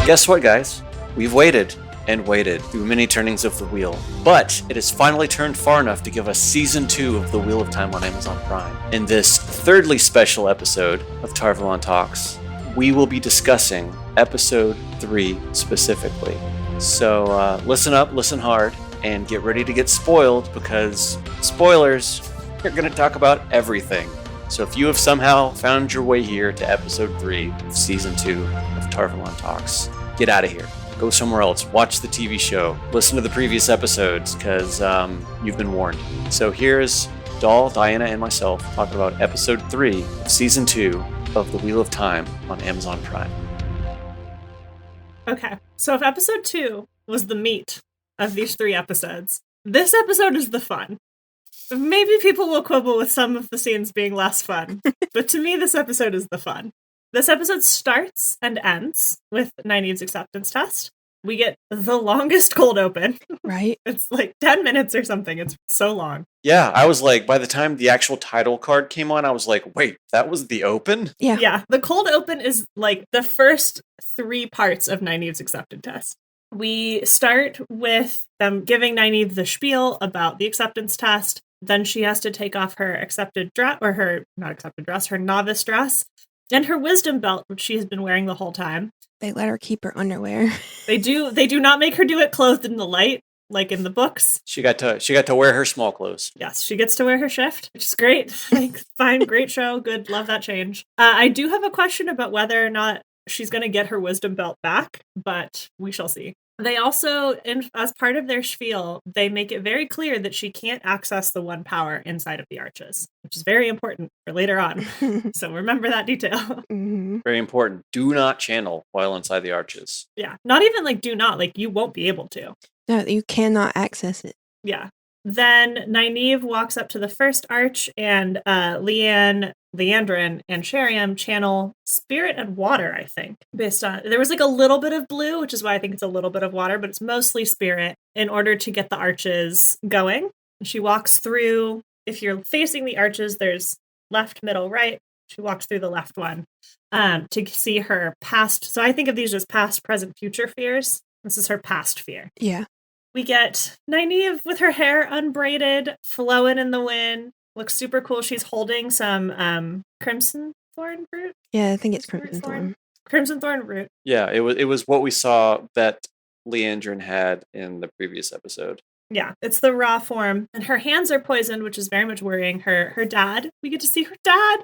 Guess what, guys? We've waited and waited through many turnings of the wheel, but it has finally turned far enough to give us Season 2 of The Wheel of Time on Amazon Prime. In this thirdly special episode of TarValon Talks, we will be discussing Episode 3 specifically. So listen up, listen hard, and get ready to get spoiled, because spoilers, we're going to talk about everything. So if you have somehow found your way here to Episode 3 of Season 2 of TarValon Talks, get out of here. Go somewhere else. Watch the TV show. Listen to the previous episodes, because you've been warned. So here's Doll, Dianna, and myself talking about Episode 3 of Season 2 of The Wheel of Time on Amazon Prime. Okay, so if Episode 2 was the meat of these 3 episodes, this episode is the fun. Maybe people will quibble with some of the scenes being less fun, but to me, this episode is the fun. This episode starts and ends with Nynaeve's acceptance test. We get the longest cold open. Right? It's like 10 minutes or something. It's so long. Yeah, I was like, by the time the actual title card came on, I was like, wait, that was the open? Yeah. Yeah, the cold open is like the first 3 parts of Nynaeve's acceptance test. We start with them giving Nynaeve the spiel about the acceptance test. Then she has to take off her accepted dress, or her novice dress, and her wisdom belt, which she has been wearing the whole time. They let her keep her underwear. They do not make her do it clothed in the light, like in the books. She got to wear her small clothes. Yes, she gets to wear her shift, which is great. Like, fine, great show, good, love that change. I do have a question about whether or not she's going to get her wisdom belt back, but we shall see. They also, as part of their spiel, they make it very clear that she can't access the one power inside of the arches, which is very important for later on. So remember that detail. Mm-hmm. Very important. Do not channel while inside the arches. Yeah. Not even like do not, like you won't be able to. No, you cannot access it. Yeah. Then Nynaeve walks up to the first arch, and Leandrin, and Sheriam channel spirit and water, I think. Based on, there was like a little bit of blue, which is why I think it's a little bit of water, but it's mostly spirit in order to get the arches going. She walks through, if you're facing the arches, there's left, middle, right. She walks through the left one to see her past. So I think of these as past, present, future fears. This is her past fear. Yeah. We get Nynaeve with her hair unbraided, flowing in the wind. Looks super cool. She's holding some crimson thorn fruit. Yeah, I think it's crimson thorn. Crimson thorn root. Yeah, it was what we saw that Leandrin had in the previous episode. Yeah, it's the raw form. And her hands are poisoned, which is very much worrying. Her dad. We get to see her dad.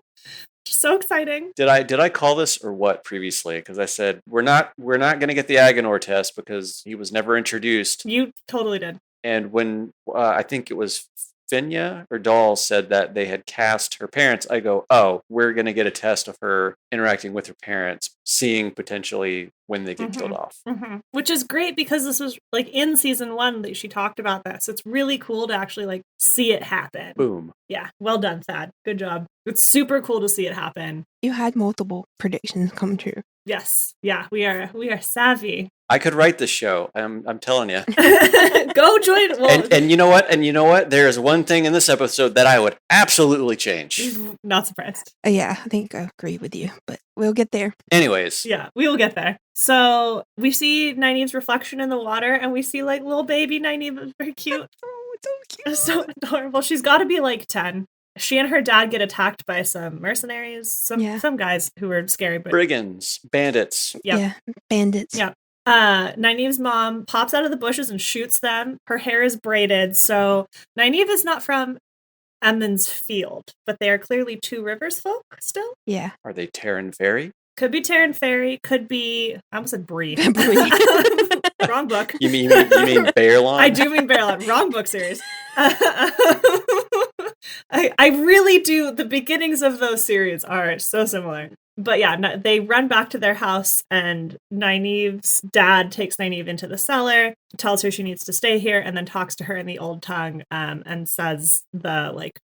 So exciting. Did I call this or what previously? Because I said we're not going to get the Agonor test because he was never introduced. You totally did. And when I think it was Fenya or Doll said that they had cast her parents, I go, oh, we're going to get a test of her interacting with her parents, seeing potentially when they get killed off. Mm-hmm. Which is great because this was like in season 1 that she talked about this. It's really cool to actually like see it happen. Boom. Yeah. Well done, Thad. Good job. It's super cool to see it happen. You had multiple predictions come true. Yes. Yeah. We are savvy. I could write this show. I'm telling you. Go join. Well, and you know what? And you know what? There is one thing in this episode that I would absolutely change. Not surprised. Yeah, I think I agree with you, but we'll get there. Anyways. Yeah, we will get there. So we see Nynaeve's reflection in the water, and we see like little baby Nynaeve. It's very cute. Oh, it's so cute. It's so adorable. She's got to be like 10. She and her dad get attacked by some mercenaries, some guys who were scary, but brigands, bandits. Yep. Yeah, bandits. Yeah. Nynaeve's mom pops out of the bushes and shoots them. Her hair is braided, so Nynaeve is not from Emond's Field, but they are clearly Two Rivers folk still. Yeah. Are they Terran Fairy? Could be Terran Fairy, could be, I almost said Bree. Wrong book. You mean Bearlawn? I do mean Bearlawn. Wrong book series. I really do. The beginnings of those series are so similar. But yeah, they run back to their house, and Nynaeve's dad takes Nynaeve into the cellar, tells her she needs to stay here, and then talks to her in the old tongue, and says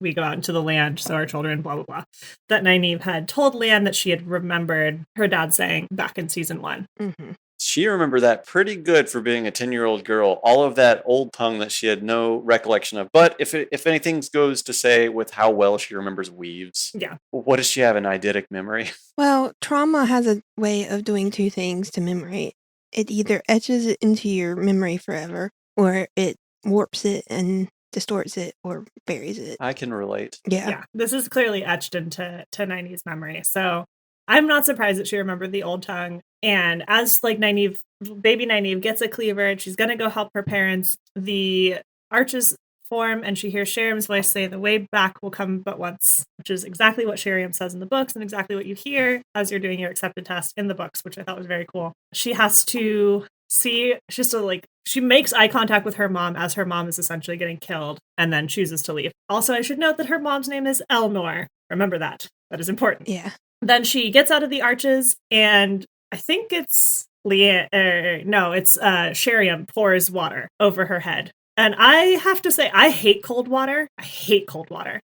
we go out into the land, so our children, blah, blah, blah. That Nynaeve had told Lan that she had remembered her dad saying back in season 1. Mm-hmm. She remembered that pretty good for being a 10-year-old girl. All of that old tongue that she had no recollection of. But if anything goes to say with how well she remembers weaves, yeah. What does she have, an eidetic memory? Well, trauma has a way of doing 2 things to memory. it either etches it into your memory forever, or it warps it and distorts it, or buries it. I can relate. Yeah. This is clearly etched into Nynaeve's memory. So I'm not surprised that she remembered the old tongue. And as like baby Nynaeve gets a cleaver and she's gonna go help her parents, the arches form and she hears Sheriam's voice say, "The way back will come but once," which is exactly what Sheriam says in the books and exactly what you hear as you're doing your accepted test in the books, which I thought was very cool. She has to see, she makes eye contact with her mom as her mom is essentially getting killed and then chooses to leave. Also, I should note that her mom's name is Elnor. Remember that. That is important. Yeah. Then she gets out of the arches and I think it's Sheriam pours water over her head. And I have to say, I hate cold water.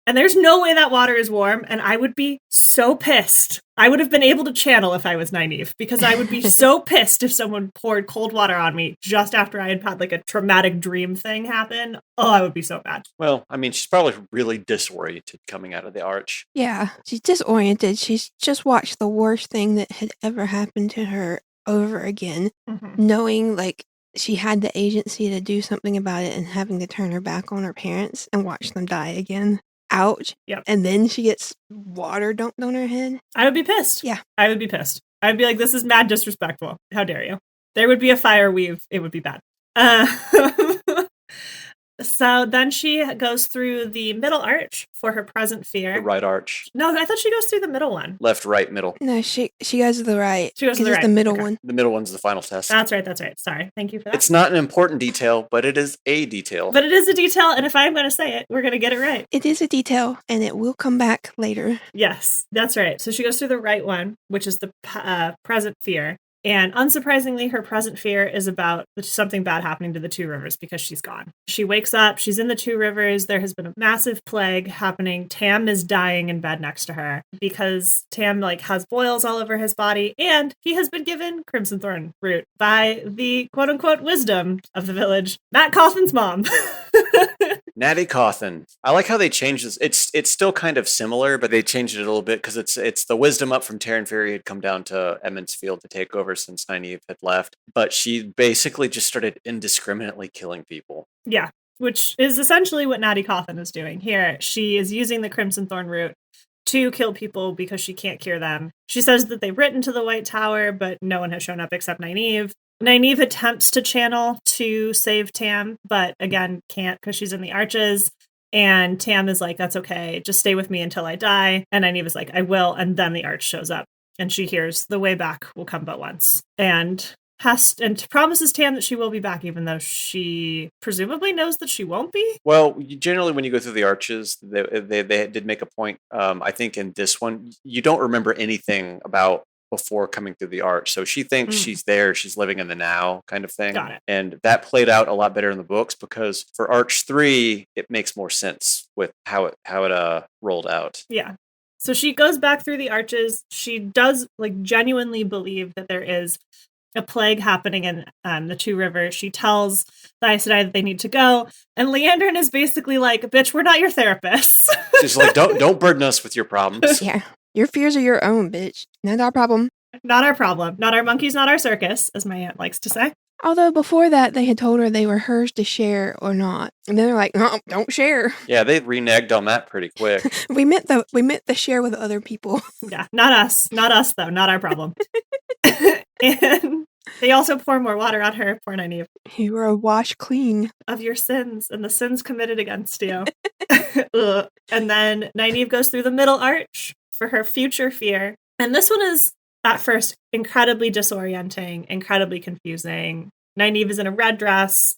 And there's no way that water is warm, and I would be so pissed. I would have been able to channel if I was Nynaeve, because I would be so pissed if someone poured cold water on me just after I had had like a traumatic dream thing happen. Oh, I would be so bad. Well, I mean, she's probably really disoriented coming out of the arch. Yeah, she's disoriented. She's just watched the worst thing that had ever happened to her over again, knowing like she had the agency to do something about it and having to turn her back on her parents and watch them die again. Ouch. Yep. And then she gets water dumped on her head. I would be pissed. Yeah. I would be pissed. I'd be like, this is mad disrespectful. How dare you? There would be a fire weave. It would be bad. So then she goes through the middle arch for her present fear. The right arch. No, I thought she goes through the middle one. Left, right, middle. No, she goes to the right. She goes to the right. It's the middle Okay. one. The middle one's the final test. That's right. Sorry. Thank you for that. It's not an important detail, but it is a detail. But it is a detail, and if I'm going to say it, we're going to get it right. It is a detail, and it will come back later. Yes, that's right. So she goes through the right one, which is the present fear. And unsurprisingly, her present fear is about something bad happening to the Two Rivers because she's gone. She wakes up, she's in the Two Rivers, there has been a massive plague happening. Tam is dying in bed next to her because Tam has boils all over his body, and he has been given Crimson Thorn root by the quote-unquote wisdom of the village, Matt Cawthon's mom. Natty Cawthon. I like how they changed this. It's still kind of similar, but they changed it a little bit because it's the wisdom up from Terran Fury had come down to Emmons Field to take over since Nynaeve had left. But she basically just started indiscriminately killing people. Yeah, which is essentially what Natty Cawthon is doing here. She is using the Crimson Thorn root to kill people because she can't cure them. She says that they've written to the White Tower, but no one has shown up except Nynaeve. Nynaeve attempts to channel to save Tam, but again, can't because she's in the arches. And Tam is like, that's okay, just stay with me until I die. And Nynaeve is like, I will. And then the arch shows up and she hears the way back will come but once. And promises Tam that she will be back, even though she presumably knows that she won't be. Well, generally when you go through the arches, they did make a point. I think in this one, you don't remember anything about before coming through the arch. So she thinks she's there, she's living in the now kind of thing. Got it. And that played out a lot better in the books because for Arch 3, it makes more sense with how it rolled out. Yeah. So she goes back through the arches. She does genuinely believe that there is a plague happening in the Two Rivers. She tells the Aes Sedai that they need to go. And Liandrin is basically like, bitch, we're not your therapists. She's like, don't burden us with your problems. Yeah. Your fears are your own, bitch. Not our problem. Not our problem. Not our monkeys, not our circus, as my aunt likes to say. Although before that, they had told her they were hers to share or not. And then they're like, no, don't share. Yeah, they reneged on that pretty quick. We meant the share with other people. Yeah, not us. Not us, though. Not our problem. And they also pour more water on her, poor Nynaeve. You were washed clean Of your sins and the sins committed against you. And then Nynaeve goes through the middle arch for her future fear. And this one is, at first, incredibly disorienting, incredibly confusing. Nynaeve is in a red dress.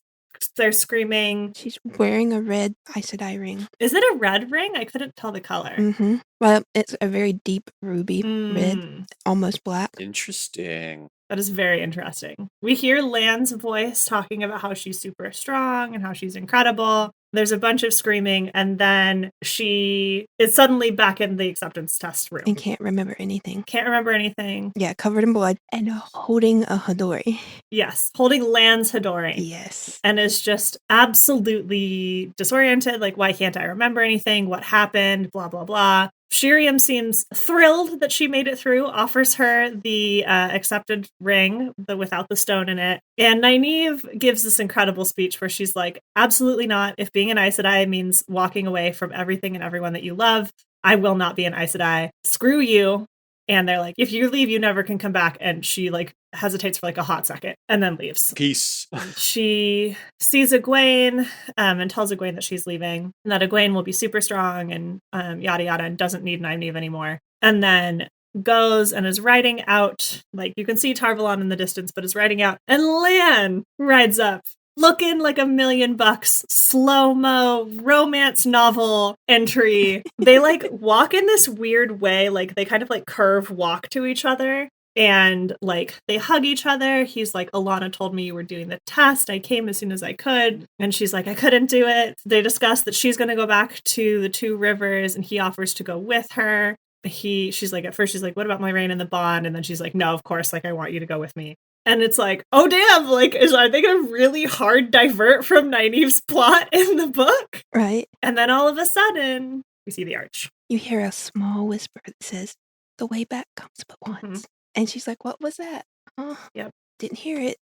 They're screaming. She's wearing a red Aes Sedai ring. Is it a red ring? I couldn't tell the color. Mm-hmm. Well, it's a very deep ruby red, almost black. Interesting. That is very interesting. We hear Lan's voice talking about how she's super strong and how she's incredible. There's a bunch of screaming, and then she is suddenly back in the acceptance test room. And can't remember anything. Can't remember anything. Yeah, covered in blood and holding a Hadori. Yes, holding Lan's Hadori. Yes. And is just absolutely disoriented. Like, why can't I remember anything? What happened? Blah, blah, blah. Shiriam seems thrilled that she made it through, offers her the accepted ring, without the stone in it. And Nynaeve gives this incredible speech where she's like, absolutely not. If being an Aes Sedai means walking away from everything and everyone that you love, I will not be an Aes Sedai. Screw you. And they're like, if you leave, you never can come back. And she like hesitates for like a hot second and then leaves. Peace. She sees Egwene and tells Egwene that she's leaving and that Egwene will be super strong and yada yada and doesn't need Nynaeve anymore. And then goes and is riding out, like you can see TarValon in the distance, but is riding out, and Lan rides up looking like $1,000,000 slow-mo romance novel entry. They like walk in this weird way, like they kind of like curve walk to each other and like they hug each other. He's like, Alana told me you were doing the test. I came as soon as I could. And she's like, I couldn't do it. They discuss that she's going to go back to the Two Rivers and he offers to go with her. She's like, at first she's like, what about my reign and the bond? And then she's like, no, of course, like I want you to go with me. And it's like, oh damn, like are they gonna really hard divert from Nynaeve's plot in the book? Right. And then all of a sudden, we see the arch. You hear a small whisper that says, the way back comes but once. Mm-hmm. And she's like, what was that? Oh, yep. Didn't hear it.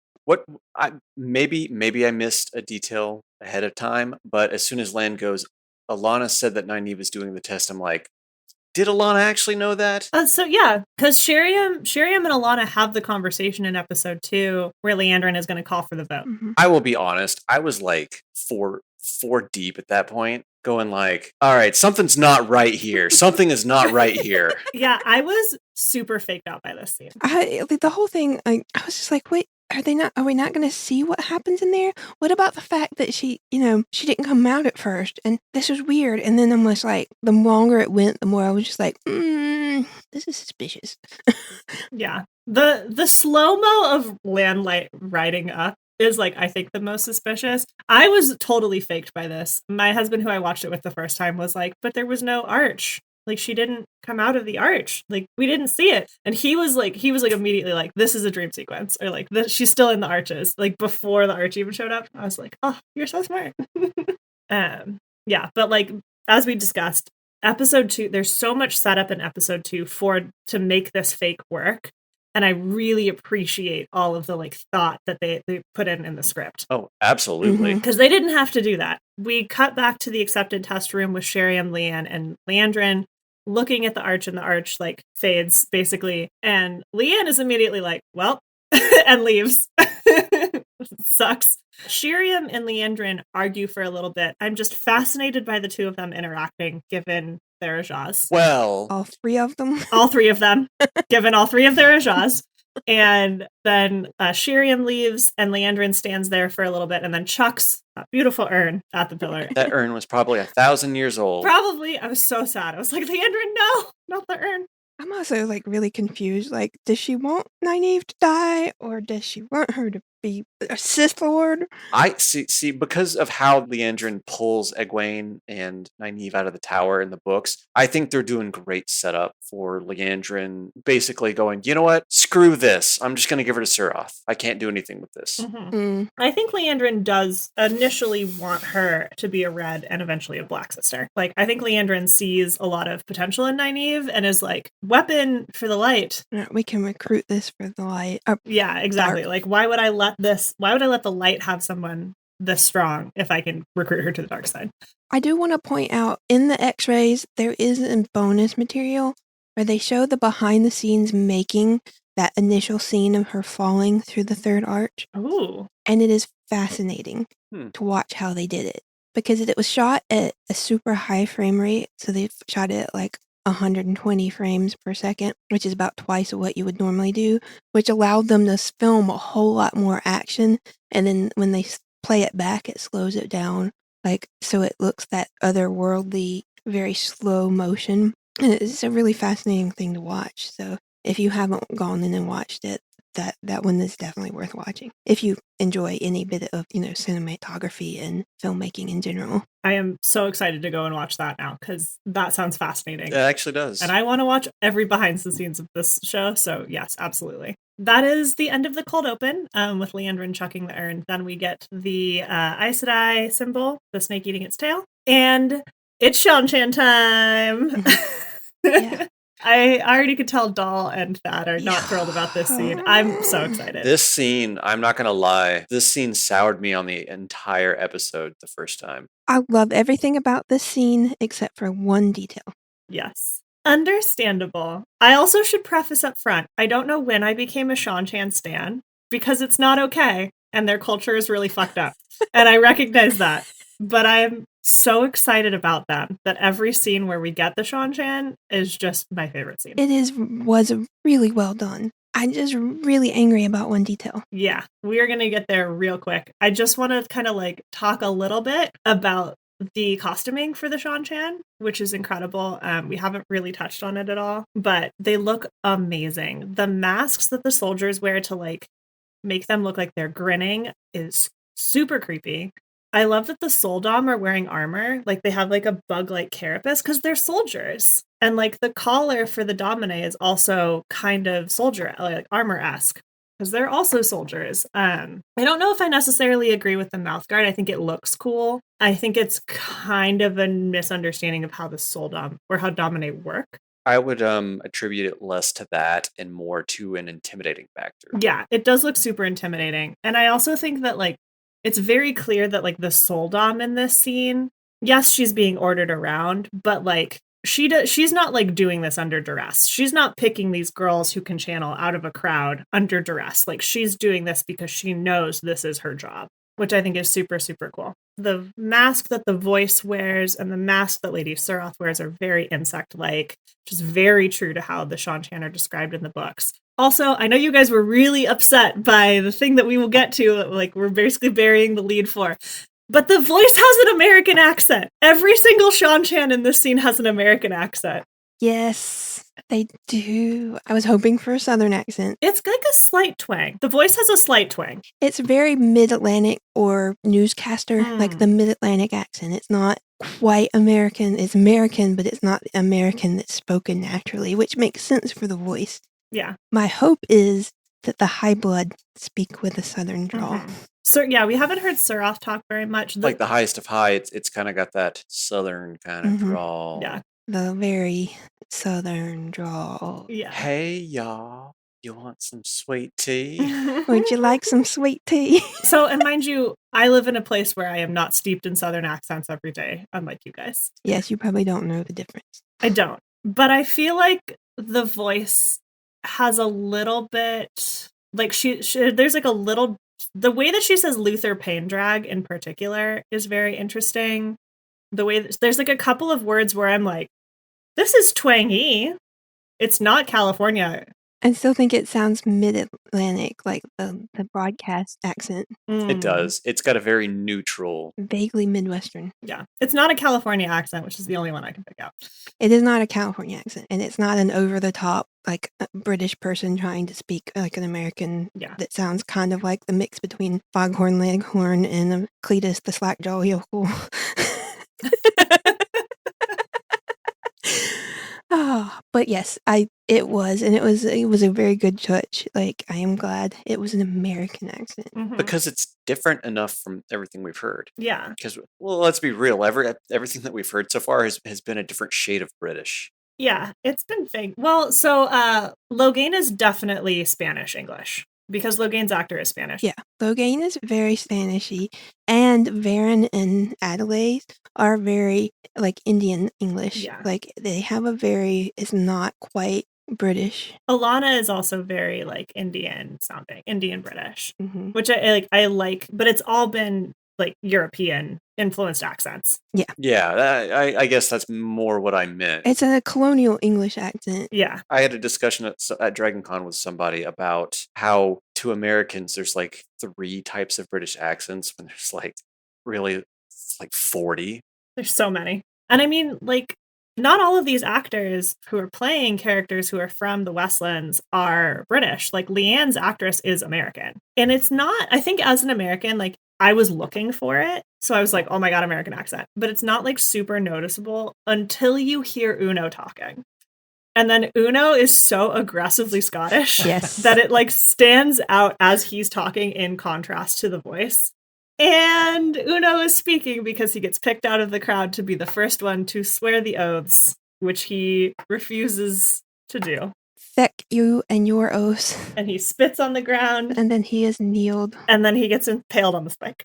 Maybe I missed a detail ahead of time, but as soon as Lan goes, Alana said that Nynaeve is doing the test. I'm like, did Alana actually know that? So yeah, because Shiriam and Alana have the conversation in episode 2 where Liandrin is going to call for the vote. Mm-hmm. I will be honest, I was like four deep at that point, going like, all right, something's not right here. Something is not right here. Yeah, I was super faked out by this scene. The whole thing, I was just like, wait, are we not going to see what happens in there? What about the fact that she didn't come out at first, and this was weird. And then I'm just like, the longer it went, the more I was just like, this is suspicious. Yeah, the slow-mo of Lan riding up is like, I think the most suspicious. I was totally faked by this. My husband, who I watched it with the first time, was like, but there was no arch. Like, she didn't come out of the arch. Like, we didn't see it. And he was like immediately like, this is a dream sequence. Or like, she's still in the arches. Like, before the arch even showed up. I was like, oh, you're so smart. Yeah, but like, as we discussed, episode 2, there's so much setup in episode 2 to make this fake work. And I really appreciate all of the like thought that they put in the script. Oh, absolutely. Because they didn't have to do that. We cut back to the accepted test room with Shiriam, Leanne, and Liandrin looking at the arch, and the arch like fades basically. And Leanne is immediately like, well, and leaves. Sucks. Shiriam and Liandrin argue for a little bit. I'm just fascinated by the two of them interacting, given their Ajahs. Well, all three of them, given all three of their Ajahs. And then Shiriam leaves, and Liandrin stands there for a little bit, and then chucks a beautiful urn at the pillar. That urn was probably 1,000 years old. Probably. I was so sad. I was like, Liandrin, no, not the urn. I'm also like really confused. Like, does she want Nynaeve to die, or does she want her to be a Sith Lord? I see because of how Liandrin pulls Egwene and Nynaeve out of the tower in the books, I think they're doing great setup for Liandrin basically going, you know what? Screw this. I'm just going to give her to Suroth. I can't do anything with this. Mm-hmm. I think Liandrin does initially want her to be a red and eventually a black sister. Like, I think Liandrin sees a lot of potential in Nynaeve and is like, weapon for the light. We can recruit this for the light. Yeah, exactly. Dark. Like, why would I let the light have someone this strong if I can recruit her to the dark side? I do want to point out, in the X-rays, there is a bonus material where they show the behind the scenes making that initial scene of her falling through the third arch. Ooh. And it is fascinating to watch how they did it, because it was shot at a super high frame rate. So they shot it at like 120 frames per second, which is about twice of what you would normally do, which allowed them to film a whole lot more action. And then when they play it back, it slows it down, like, so it looks that otherworldly, very slow motion. And it's a really fascinating thing to watch. So if you haven't gone in and watched it, that one is definitely worth watching if you enjoy any bit of cinematography and filmmaking in general. I am so excited to go and watch that now, because that sounds fascinating. It actually does. And I want to watch every behind the scenes of this show. So yes, absolutely. That is the end of the cold open, with Liandrin chucking the urn. Then we get the Aes Sedai symbol, the snake eating its tail, and it's Seanchan time. Yeah. I already could tell Doll and Thad are not thrilled about this scene. I'm so excited. This scene, I'm not going to lie, this scene soured me on the entire episode the first time. I love everything about this scene except for one detail. Yes. Understandable. I also should preface up front, I don't know when I became a Shan-Chan stan, because it's not okay, and their culture is really fucked up. And I recognize that. But I'm so excited about them that every scene where we get the Shan-Chan is just my favorite scene. Was really well done. I'm just really angry about one detail. Yeah, we are going to get there real quick. I just want to kind of like talk a little bit about the costuming for the Shan-Chan, which is incredible. We haven't really touched on it at all, but they look amazing. The masks that the soldiers wear to like make them look like they're grinning is super creepy. I love that the Soldom are wearing armor. Like they have like a bug-like carapace because they're soldiers. And like the collar for the Domine is also kind of soldier, like armor-esque, because they're also soldiers. I don't know if I necessarily agree with the mouth guard. I think it looks cool. I think it's kind of a misunderstanding of how the Soldom or how Domine work. I would attribute it less to that and more to an intimidating factor. Yeah, it does look super intimidating. And I also think that like it's very clear that like the Soldom in this scene, yes, she's being ordered around, but like she's not like doing this under duress. She's not picking these girls who can channel out of a crowd under duress. Like she's doing this because she knows this is her job, which I think is super, super cool. The mask that the voice wears and the mask that Lady Suroth wears are very insect-like, which is very true to how the Shan-Chan are described in the books. Also, I know you guys were really upset by the thing that we will get to, like we're basically burying the lead for. But the voice has an American accent. Every single Shan-Chan in this scene has an American accent. Yes, they do. I was hoping for a Southern accent. It's like a slight twang. The voice has a slight twang. It's very Mid-Atlantic or newscaster, like the Mid-Atlantic accent. It's not quite American. It's American, but it's not American that's spoken naturally, which makes sense for the voice. Yeah. My hope is that the high blood speak with a Southern drawl. So yeah, we haven't heard Suroth talk very much. Like the highest of high, it's kind of got that Southern kind of drawl. Yeah. The very Southern drawl. Yeah. Hey, y'all. You want some sweet tea? Would you like some sweet tea? So, and mind you, I live in a place where I am not steeped in Southern accents every day, unlike you guys. Yes, you probably don't know the difference. I don't. But I feel like the voice has a little bit, like she there's like a little, the way that she says Luther Pain Drag in particular is very interesting. The way that, there's like a couple of words where I'm like, this is twangy. It's not California. I still think it sounds Mid-Atlantic, like the broadcast accent. It does. It's got a very neutral. Vaguely Midwestern. Yeah. It's not a California accent, which is the only one I can pick out. It is not a California accent, and it's not an over-the-top, like, British person trying to speak like an American that sounds kind of like the mix between Foghorn Leghorn and Cletus the Slackjaw Yokel. But yes, it was a very good touch. Like, I am glad it was an American accent. Because it's different enough from everything we've heard. Yeah. Because, well, let's be real. Everything that we've heard so far has been a different shade of British. Yeah, it's been fake. Well, so Logain is definitely Spanish English because Logain's actor is Spanish. Yeah, Logain is very Spanishy, and Varen and Adelaide are very like Indian English. Yeah. Like they have it's not quite British. Alana is also very like Indian sounding, Indian British, which I like, but it's all been like European influenced accents. Yeah. Yeah, I guess that's more what I meant. It's a colonial English accent. Yeah. I had a discussion at Dragon Con with somebody about how to Americans there's like 3 types of British accents when there's like really like 40. There's so many. And I mean, like, not all of these actors who are playing characters who are from the Westlands are British. Like, Leanne's actress is American. And it's not, I think as an American, like, I was looking for it. So I was like, oh my God, American accent. But it's not like super noticeable until you hear Uno talking. And then Uno is so aggressively Scottish that it like stands out as he's talking in contrast to the voice. And Uno is speaking because he gets picked out of the crowd to be the first one to swear the oaths which he refuses to do. Feck you and your oath. And he spits on the ground. And then he is kneeled. And then he gets impaled on the spike.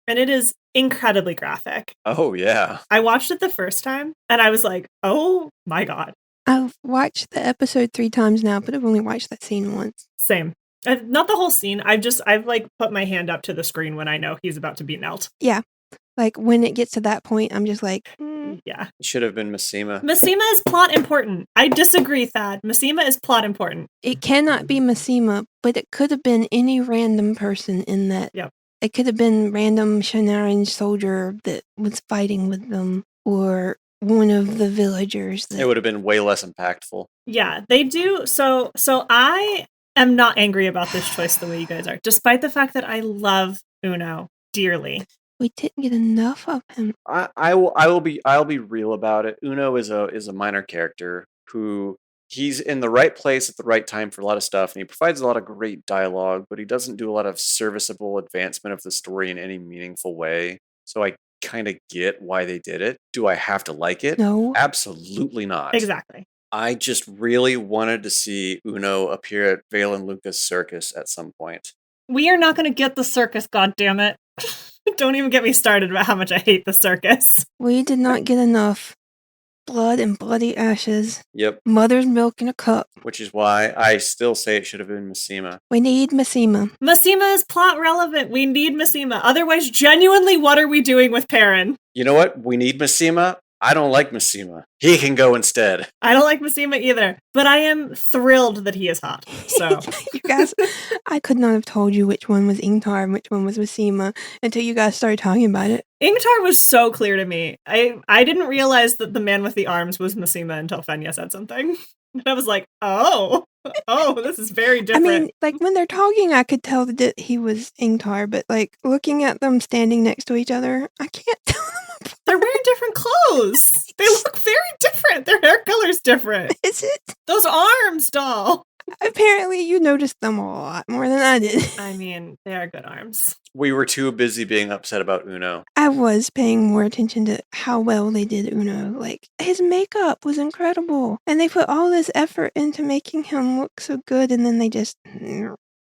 And it is incredibly graphic. Oh, yeah. I watched it the first time, and I was like, oh my god. I've watched the episode 3 times now, but I've only watched that scene once. Same. Not the whole scene. I've like put my hand up to the screen when I know he's about to be knelt. Yeah. Like, when it gets to that point, I'm just like, Yeah. It should have been Missima. Missima is plot important. I disagree, Thad. Missima is plot important. It cannot be Missima, but it could have been any random person in that. Yep. It could have been random Shannarian soldier that was fighting with them, or one of the villagers. It would have been way less impactful. Yeah, they do. So I am not angry about this choice the way you guys are, despite the fact that I love Uno dearly. We didn't get enough of him. I'll be real about it. Uno is a minor character who he's in the right place at the right time for a lot of stuff, and he provides a lot of great dialogue, but he doesn't do a lot of serviceable advancement of the story in any meaningful way. So I kind of get why they did it. Do I have to like it? No. Absolutely not. Exactly. I just really wanted to see Uno appear at Vale and Lucas Circus at some point. We are not going to get the circus, goddammit. Don't even get me started about how much I hate the circus. We did not get enough blood and bloody ashes. Yep. Mother's milk in a cup. Which is why I still say it should have been Missima. We need Missima. Missima is plot relevant. We need Missima. Otherwise, genuinely, what are we doing with Perrin? You know what? We need Missima. I don't like Missima. He can go instead. I don't like Missima either, but I am thrilled that he is hot. So, you guys, I could not have told you which one was Ingtar and which one was Missima until you guys started talking about it. Ingtar was so clear to me. I didn't realize that the man with the arms was Missima until Fenya said something. And I was like, oh, this is very different. I mean, like, when they're talking, I could tell that he was Ingtar, but, like, looking at them standing next to each other, I can't tell them apart. They're wearing different clothes. They look very different. Their hair color's different. Is it? Those arms, doll. Apparently, you noticed them a lot more than I did. I mean, they are good arms. We were too busy being upset about Uno. I was paying more attention to how well they did Uno. Like, his makeup was incredible. And they put all this effort into making him look so good, and then they just...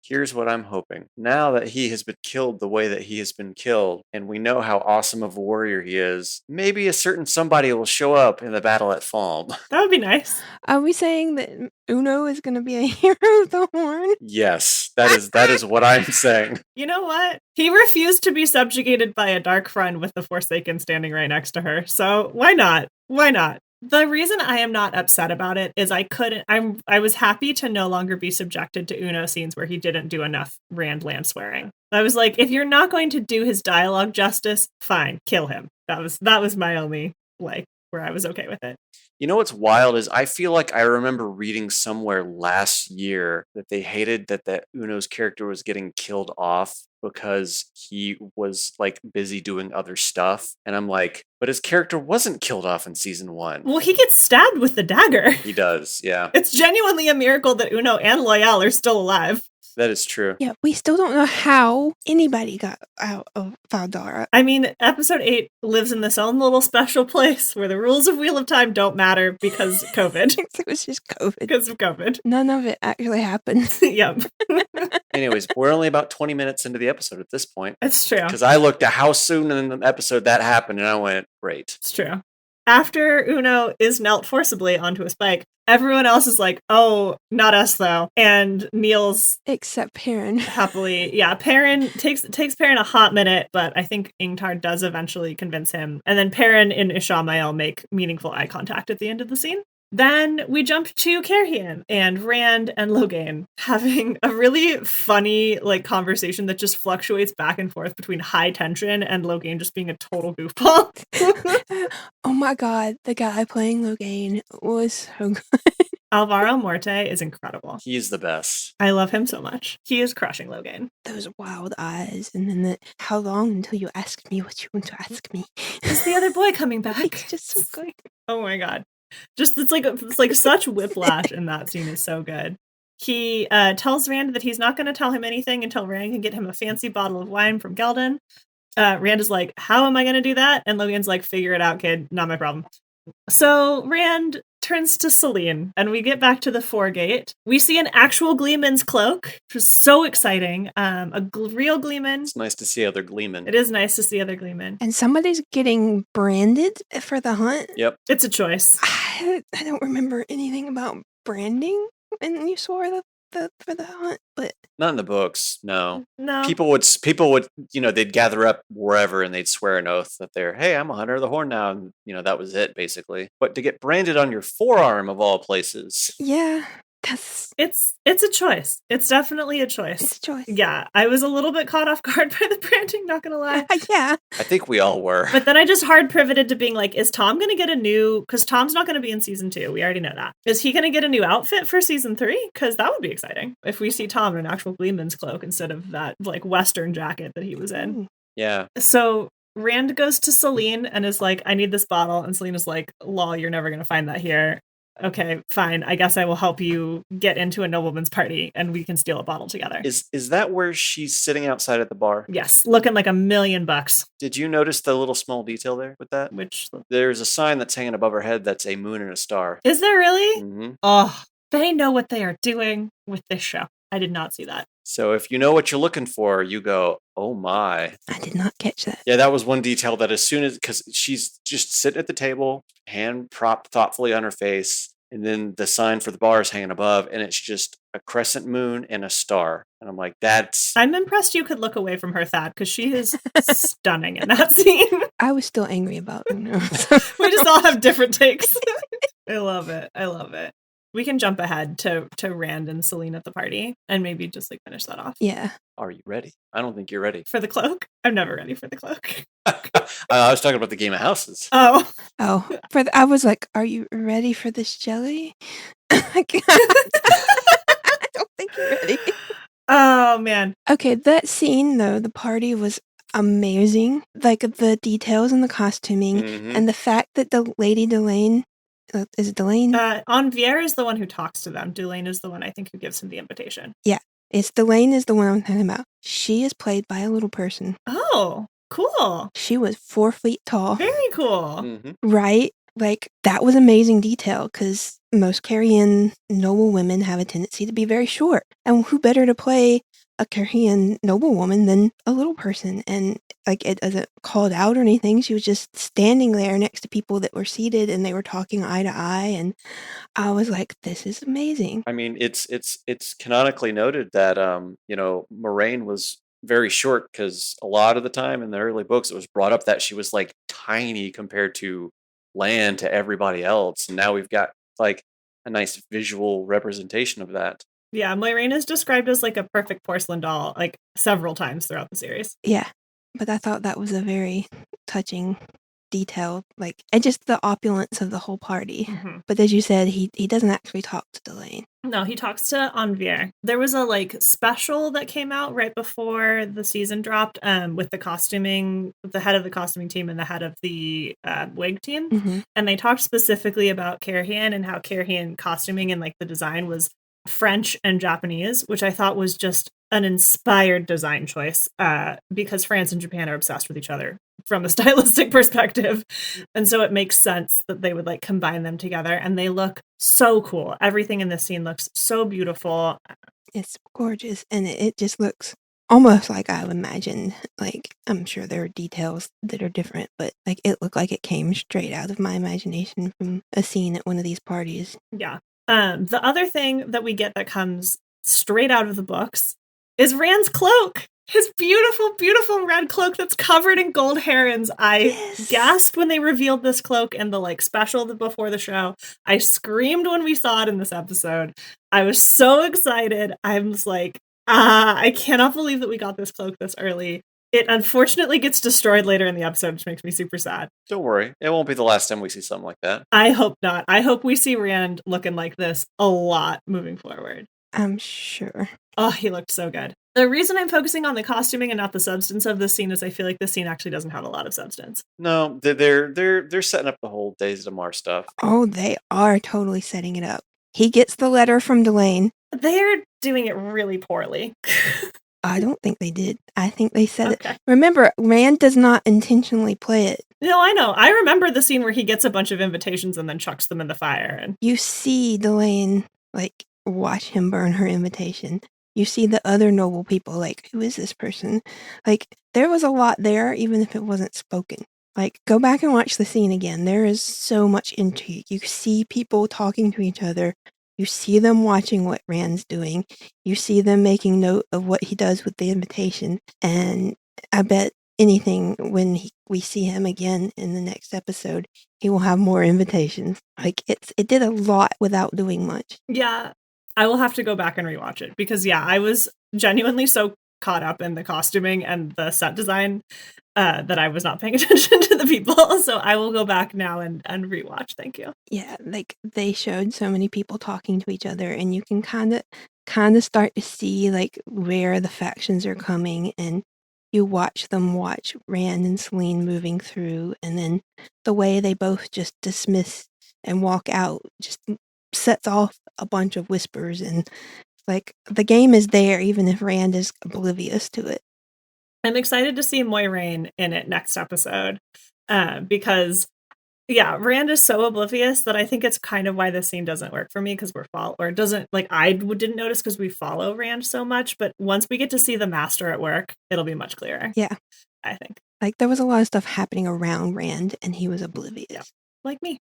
Here's what I'm hoping. Now that he has been killed the way that he has been killed, and we know how awesome of a warrior he is, maybe a certain somebody will show up in the battle at Falm. That would be nice. Are we saying that Uno is going to be a hero of the horn? Yes, that is what I'm saying. You know what? He refused to be subjugated by a dark friend with the Forsaken standing right next to her. So why not? Why not? The reason I am not upset about it is I was happy to no longer be subjected to Uno scenes where he didn't do enough Rand land swearing. I was like, if you're not going to do his dialogue justice, fine, kill him. That was my only, like, where I was okay with it. You know what's wild is I feel like I remember reading somewhere last year that they hated that Uno's character was getting killed off because he was like busy doing other stuff. And I'm like, but his character wasn't killed off in season 1. Well, he gets stabbed with the dagger. He does, yeah. It's genuinely a miracle that Uno and Loyal are still alive. That is true. Yeah, we still don't know how anybody got out of Valdara. I mean, episode 8 lives in this own little special place where the rules of Wheel of Time don't matter because COVID. It was just COVID. Because of COVID. None of it actually happened. Yep. Anyways, we're only about 20 minutes into the episode at this point. That's true. Because I looked at how soon in the episode that happened, and I went, great. It's true. After Uno is knelt forcibly onto a spike, everyone else is like, oh, not us though. And kneels. Except Perrin. Happily. Yeah, Perrin takes Perrin a hot minute, but I think Ingtar does eventually convince him. And then Perrin and Ishamael make meaningful eye contact at the end of the scene. Then we jump to Cairhien and Rand and Logain having a really funny like conversation that just fluctuates back and forth between high tension and Logain just being a total goofball. Oh my god, the guy playing Logain was so good. Alvaro Morte is incredible. He's the best. I love him so much. He is crushing Logain. Those wild eyes, and then how long until you ask me what you want to ask me? Is the other boy coming back? It's just so good. Oh my god. Just it's like such whiplash in that scene is so good. He tells Rand that he's not going to tell him anything until Rand can get him a fancy bottle of wine from Geldon. Rand is like, how am I going to do that? And Logan's like, figure it out, kid. Not my problem. So Rand turns to Selene, and we get back to the foregate. We see an actual Gleeman's cloak, which is so exciting. Real Gleeman. It's nice to see other Gleeman. It is nice to see other Gleeman. And somebody's getting branded for the hunt. Yep. It's a choice. I don't remember anything about branding when you swore for the hunt, but Not in the books, no. No. People would, they'd gather up wherever and they'd swear an oath that they're, hey, I'm a hunter of the horn now. And, that was it, basically. But to get branded on your forearm, of all places. yeah, it's a choice. It's definitely a choice. It's a choice. Yeah, I was a little bit caught off guard by the branding, not gonna lie. Yeah. I think we all were. But then I just hard pivoted to being like, is Tom gonna get because Tom's not gonna be in season 2. We already know that. Is he gonna get a new outfit for season 3? Because that would be exciting if we see Tom in an actual Gleeman's cloak instead of that like Western jacket that he was in. Ooh. Yeah. So Rand goes to Selene and is like, I need this bottle. And Selene is like, lol, you're never gonna find that here. Okay, fine. I guess I will help you get into a nobleman's party and we can steal a bottle together. Is that where she's sitting outside at the bar? Yes, looking like $1 million. Did you notice the little small detail there with that? Which There's a sign that's hanging above her head that's a moon and a star. is there really? Mm-hmm. Oh, they know what they are doing with this show. I did not see that. So if you know what you're looking for, you go, oh my. I did not catch that. Yeah, that was one detail that because she's just sitting at the table, hand propped thoughtfully on her face, and then the sign for the bar is hanging above, and it's just a crescent moon and a star. And I'm like, I'm impressed you could look away from her, Thad, because she is stunning in that scene. I was still angry about it. We just all have different takes. I love it. We can jump ahead to Rand and Selene at the party and maybe just like finish that off. Yeah. Are you ready? I don't think you're ready. For the cloak? I'm never ready for the cloak. I was talking about the game of houses. Oh. I was like, are you ready for this jelly? I don't think you're ready. Oh, man. Okay, that scene, though, the party was amazing. Like, the details and the costuming, and the fact that the Lady Delane, is it Delane? Envier is the one who talks to them. Delane is the one, I think, who gives him the invitation. Yeah, Delane is the one I'm talking about. She is played by a little person. Oh, cool. She was 4 feet tall. Very cool. Mm-hmm. Right? Like, that was amazing detail, because most Carrion noble women have a tendency to be very short. And who better to play a Carrion noblewoman than a little person? And, like, it doesn't called out or anything. She was just standing there next to people that were seated, and they were talking eye to eye, and I was like, this is amazing. I mean, it's canonically noted that, Moraine was very short, because a lot of the time in the early books, it was brought up that she was, like, tiny compared to Land to everybody else, and now we've got like a nice visual representation of that. Yeah, Moiraine is described as like a perfect porcelain doll, like several times throughout the series. Yeah, but I thought that was a very touching detail, like, and just the opulence of the whole party. Mm-hmm. But as you said, he doesn't actually talk to Delane. No, he talks to Envier. There was a like special that came out right before the season dropped, with the costuming, the head of the costuming team and the head of the wig team, and they talked specifically about Carrion and how Carrion costuming and like the design was French and Japanese, which I thought was just an inspired design choice, because France and Japan are obsessed with each other from a stylistic perspective. And so it makes sense that they would like combine them together, and they look so cool. Everything in this scene looks so beautiful. It's gorgeous, and it just looks almost like I imagined. Like, I'm sure there are details that are different, but like it looked like it came straight out of my imagination from a scene at one of these parties. Yeah. The other thing that we get that comes straight out of the books is Rand's cloak. His beautiful, beautiful red cloak that's covered in gold herons. I gasped when they revealed this cloak in the like special before the show. I screamed when we saw it in this episode. I was so excited. I was like, I cannot believe that we got this cloak this early. It unfortunately gets destroyed later in the episode, which makes me super sad. Don't worry. It won't be the last time we see something like that. I hope not. I hope we see Rand looking like this a lot moving forward. I'm sure. Oh, he looked so good. The reason I'm focusing on the costuming and not the substance of this scene is I feel like this scene actually doesn't have a lot of substance. No, they're setting up the whole Days of Damar stuff. Oh, they are totally setting it up. He gets the letter from Delane. They're doing it really poorly. I don't think they did. I think they said it. Remember, Rand does not intentionally play it. No, I know. I remember the scene where he gets a bunch of invitations and then chucks them in the fire. And you see Delane, like, watch him burn her invitation. You see the other noble people, like, who is this person? Like, there was a lot there, even if it wasn't spoken. Like, go back and watch the scene again. There is so much intrigue. You see people talking to each other. You see them watching what Rand's doing. You see them making note of what he does with the invitation. And I bet anything when we see him again in the next episode, he will have more invitations. Like, it did a lot without doing much. yeah, I will have to go back and rewatch it because, yeah, I was genuinely so caught up in the costuming and the set design that I was not paying attention to the people. So I will go back now and rewatch. Thank you. Yeah, like, they showed so many people talking to each other, and you can kind of start to see, like, where the factions are coming, and you watch Rand and Selene moving through, and then the way they both just dismiss and walk out just sets off a bunch of whispers, and like, the game is there even if Rand is oblivious to it. I'm excited to see Moiraine in it next episode because, yeah, Rand is so oblivious that I think it's kind of why this scene doesn't work for me because I didn't notice because we follow Rand so much, but once we get to see the Master at work, it'll be much clearer. Yeah. I think. Like, there was a lot of stuff happening around Rand, and he was oblivious. Yeah. Like me.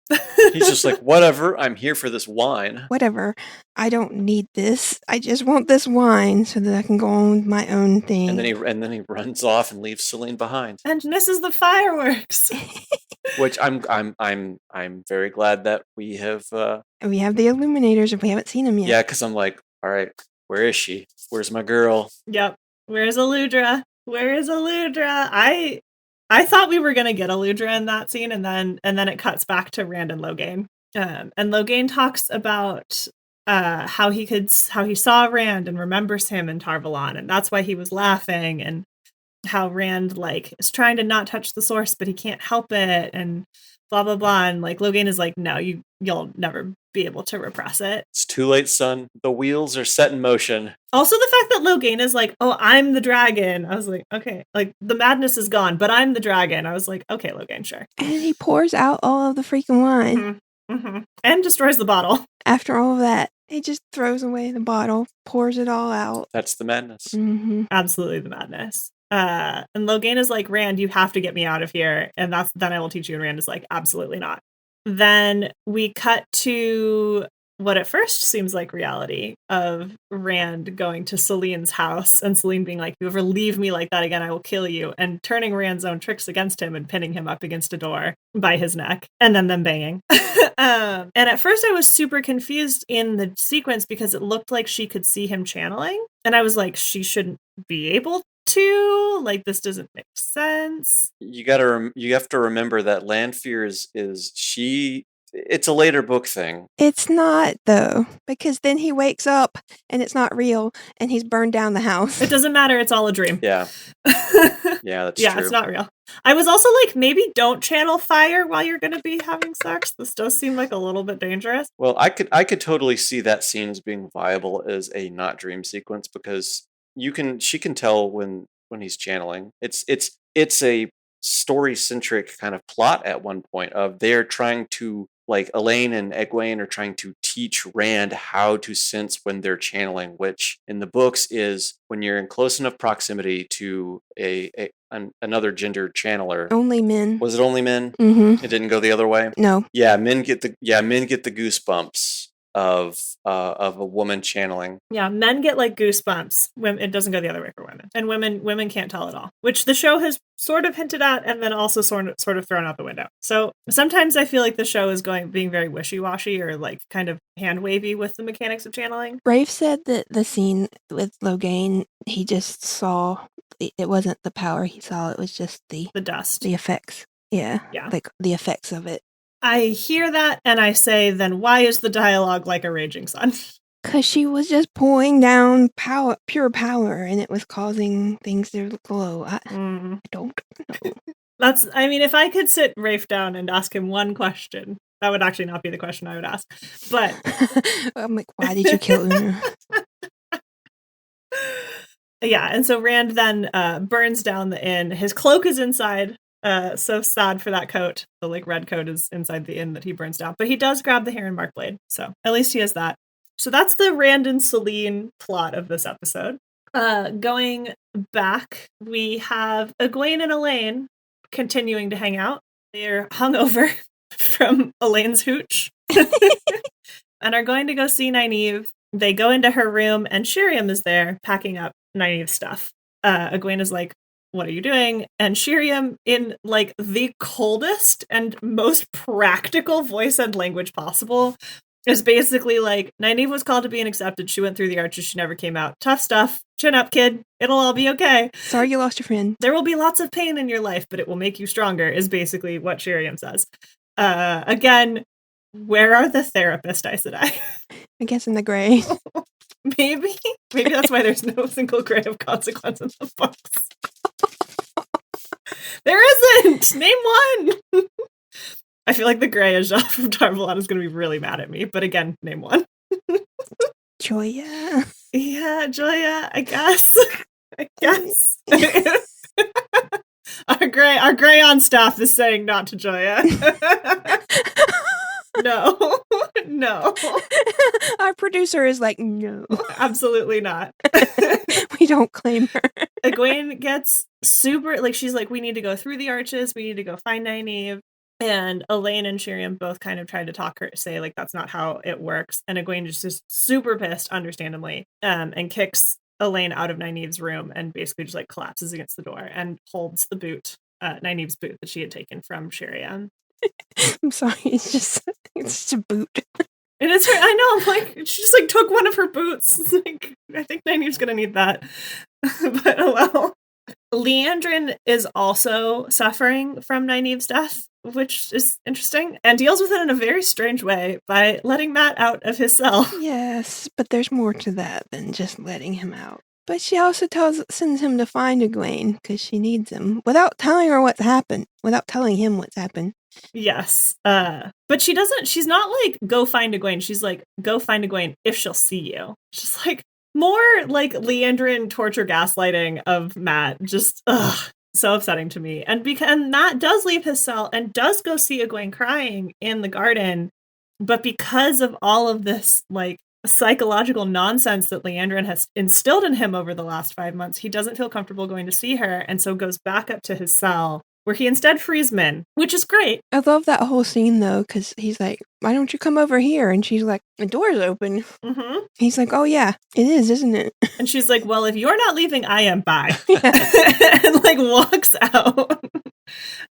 He's just like, whatever, I'm here for this wine. Whatever. I don't need this. I just want this wine so that I can go on with my own thing. And then he runs off and leaves Selene behind. And misses the fireworks. Which I'm very glad that we have we have the Illuminators if we haven't seen them yet. Yeah, because I'm like, all right, where is she? Where's my girl? Yep. Where's Eludra? Where is Eludra? I thought we were gonna get Eludra in that scene, and then it cuts back to Rand and Logain. And Logain talks about how he saw Rand and remembers him in TarValon, and that's why he was laughing, and how Rand like is trying to not touch the source, but he can't help it, and blah blah blah. And like Logain is like, no, you'll never be able to repress it. It's too late, son. The wheels are set in motion. Also, the fact that Logain is like, oh, I'm the dragon. I was like, okay, like the madness is gone, but I'm the dragon. I was like, okay, Logain, sure. And he pours out all of the freaking wine. And destroys the bottle. After all of that, he just throws away the bottle, pours it all out. That's the madness. Absolutely the madness. And Logain is like, Rand, you have to get me out of here. And then I will teach you. And Rand is like, absolutely not. Then we cut to what at first seems like reality of Rand going to Selene's house and Selene being like, if you ever leave me like that again, I will kill you, and turning Rand's own tricks against him and pinning him up against a door by his neck and then them banging. And at first I was super confused in the sequence because it looked like she could see him channeling. And I was like, she shouldn't be able to, like, this doesn't make sense. You have to remember that Lanfear it's a later book thing. It's not, though, because then he wakes up and it's not real and he's burned down the house. It doesn't matter. It's all a dream. Yeah. Yeah, that's yeah, true. It's not real. I was also like, maybe don't channel fire while you're going to be having sex. This does seem like a little bit dangerous. Well, I could totally see that scene as being viable as a not dream sequence because she can tell when he's channeling. It's a story-centric kind of plot at one point of they're trying to, like, Elaine and Egwene are trying to teach Rand how to sense when they're channeling, which in the books is when you're in close enough proximity to another gender channeler. Only men. Was it only men? Mm-hmm. It didn't go the other way? No. Yeah, men get the goosebumps of a woman channeling. Yeah, men get like goosebumps. It doesn't go the other way for women, and women can't tell at all, which the show has sort of hinted at, and then also sort of thrown out the window. So sometimes I feel like the show is being very wishy-washy or like kind of hand wavy with the mechanics of channeling. Rafe said that the scene with Logain, he just saw it wasn't the power he saw; it was just the dust, the effects. Yeah, like the effects of it. I hear that and I say, then why is the dialogue like a raging sun? Because she was just pulling down pure power, and it was causing things to glow. I don't know. If I could sit Rafe down and ask him one question, that would actually not be the question I would ask. But I'm like, why did you kill Una? Yeah, and so Rand then burns down the inn. His cloak is inside So sad for that coat. The like red coat is inside the inn that he burns down. But he does grab the Heron Mark blade. So at least he has that. So that's the Rand and Celine plot of this episode. Going back, we have Egwene and Elaine continuing to hang out. They're hungover from Elaine's hooch and are going to go see Nynaeve. They go into her room and Shiriam is there packing up Nynaeve's stuff. Egwene is like, what are you doing? And Shiriam, in like the coldest and most practical voice and language possible, is basically like, Nynaeve was called to be accepted. She went through the arches. She never came out. Tough stuff. Chin up, kid. It'll all be okay. Sorry you lost your friend. There will be lots of pain in your life, but it will make you stronger, is basically what Shiriam says. Again, where are the therapists, Aes Sedai? I guess in the gray. Maybe that's why there's no single gray of consequence in the books. There isn't! Name one! I feel like the gray Aja from TarValon is going to be really mad at me, but again, name one. Joya. Yeah, Joya, I guess. Our gray on staff is saying not to Joya. No. Our producer is like, no. Absolutely not. We don't claim her. Egwene gets super, like, she's like, we need to go through the arches, we need to go find Nynaeve. And Elaine and Shiriam both kind of tried to talk her, say, like, that's not how it works. And Egwene is just super pissed, understandably, and kicks Elaine out of Nynaeve's room and basically just, like, collapses against the door and holds the boot, Nynaeve's boot that she had taken from Shiriam. I'm sorry, it's just a boot. And it's her, I know, I'm like, she just, like, took one of her boots. It's like, I think Nynaeve's gonna need that. But, oh well. Liandrin is also suffering from Nynaeve's death, which is interesting, and deals with it in a very strange way by letting Mat out of his cell. Yes, but there's more to that than just letting him out. But she also sends him to find Egwene, because she needs him, without telling her what's happened, without telling him what's happened. Yes, but she's not like, go find Egwene, she's like, go find Egwene if she'll see you. She's like, more like Liandrin torture gaslighting of Mat, just so upsetting to me. And Mat does leave his cell and does go see Egwene crying in the garden, but because of all of this like psychological nonsense that Liandrin has instilled in him over the last 5 months, he doesn't feel comfortable going to see her, and so goes back up to his cell, where he instead frees Min, which is great. I love that whole scene, though, because he's like, why don't you come over here? And she's like, the door's open. Mm-hmm. He's like, oh yeah, it is, isn't it? And she's like, well, if you're not leaving, I am. Bye. And like walks out.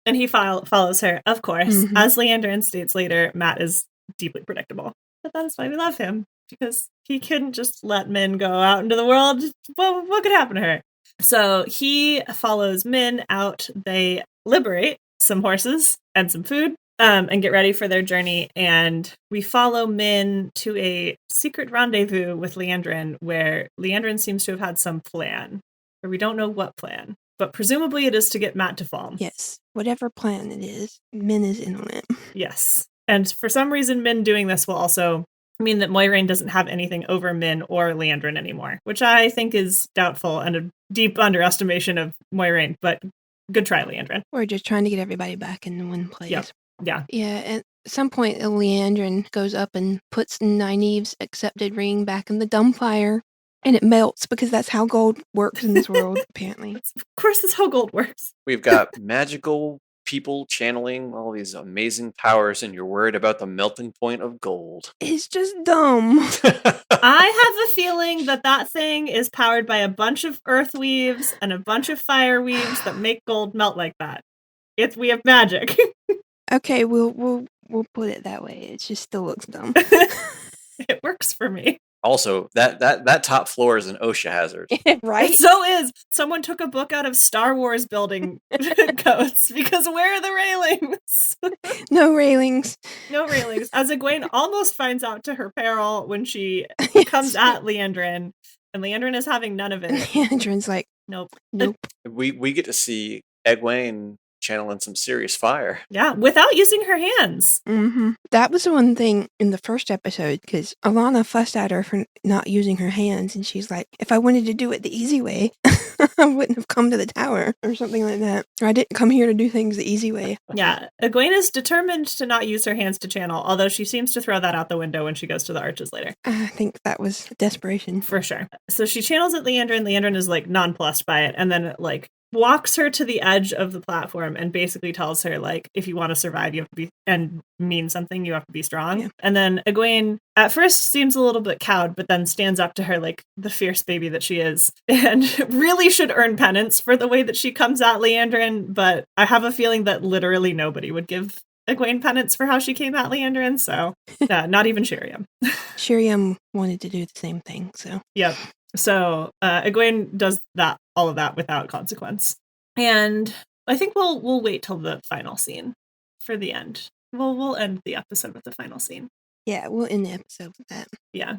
And he follows her, of course. Mm-hmm. As Liandrin states later, Mat is deeply predictable. But that is why we love him, because he couldn't just let Min go out into the world. What could happen to her? So he follows Min out. They liberate some horses and some food and get ready for their journey. And we follow Min to a secret rendezvous with Liandrin, where Liandrin seems to have had some plan, or we don't know what plan, but presumably it is to get Mat to fall. Yes, whatever plan it is, Min is in on it. Yes. And for some reason, Min doing this will also mean that Moiraine doesn't have anything over Min or Liandrin anymore, which I think is doubtful and a deep underestimation of Moiraine, but good try, Liandrin. We're just trying to get everybody back in one place. Yep. Yeah. Yeah, at some point, Liandrin goes up and puts Nynaeve's accepted ring back in the dumbfire, and it melts, because that's how gold works in this world, apparently. Of course, that's how gold works. We've got magical people channeling all these amazing powers, and you're worried about the melting point of gold. It's just dumb. I have a feeling that thing is powered by a bunch of earth weaves and a bunch of fire weaves that make gold melt like that. We have magic. Okay, we'll put it that way. It just still looks dumb. It works for me. Also, that top floor is an OSHA hazard. Right? It so is. Someone took a book out of Star Wars building codes, because where are the railings? No railings. No railings. As Egwene almost finds out to her peril when she comes at Liandrin, and Liandrin is having none of it. Liandrin's like, nope. We get to see Egwene channeling some serious fire. Yeah, without using her hands. Mm-hmm. That was the one thing in the first episode, because Alana fussed at her for not using her hands, and she's like, if I wanted to do it the easy way, I wouldn't have come to the tower, or something like that. Or I didn't come here to do things the easy way. Yeah, Egwene is determined to not use her hands to channel, although she seems to throw that out the window when she goes to the arches later. I think that was desperation. For sure. So she channels at Leandrin. Leandrin is like nonplussed by it, and then like walks her to the edge of the platform and basically tells her, like, if you want to survive, you have to be, and mean something, you have to be strong. Yeah. And then Egwene at first seems a little bit cowed, but then stands up to her like the fierce baby that she is, and really should earn penance for the way that she comes at Leandrin. But I have a feeling that literally nobody would give Egwene penance for how she came at Leandrin, so not even Sheriam. Sheriam wanted to do the same thing, so. Yep. So Egwene does all of that without consequence. And I think we'll wait till the final scene for the end. We'll end the episode with the final scene. Yeah, we'll end the episode with that. Yeah.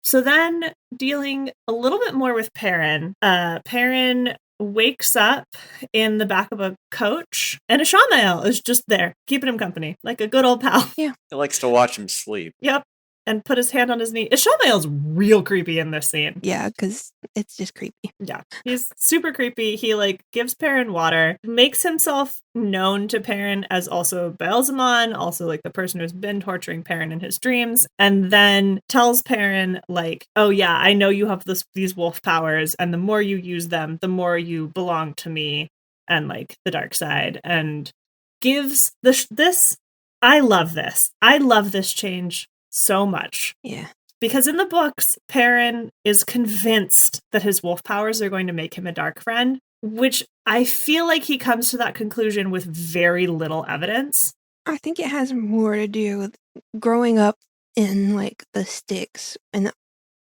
So then, dealing a little bit more with Perrin, Perrin wakes up in the back of a coach, and Ishamael is just there, keeping him company, like a good old pal. Yeah. He likes to watch him sleep. Yep. And put his hand on his knee. Ishamael's real creepy in this scene. Yeah, because it's just creepy. Yeah, he's super creepy. He like gives Perrin water, makes himself known to Perrin as also Baalzamon, also like the person who's been torturing Perrin in his dreams, and then tells Perrin like, oh yeah, I know you have these wolf powers, and the more you use them, the more you belong to me and like the dark side, and gives this. I love this change so much. Yeah. Because in the books, Perrin is convinced that his wolf powers are going to make him a dark friend, which I feel like he comes to that conclusion with very little evidence. I think it has more to do with growing up in like the sticks, and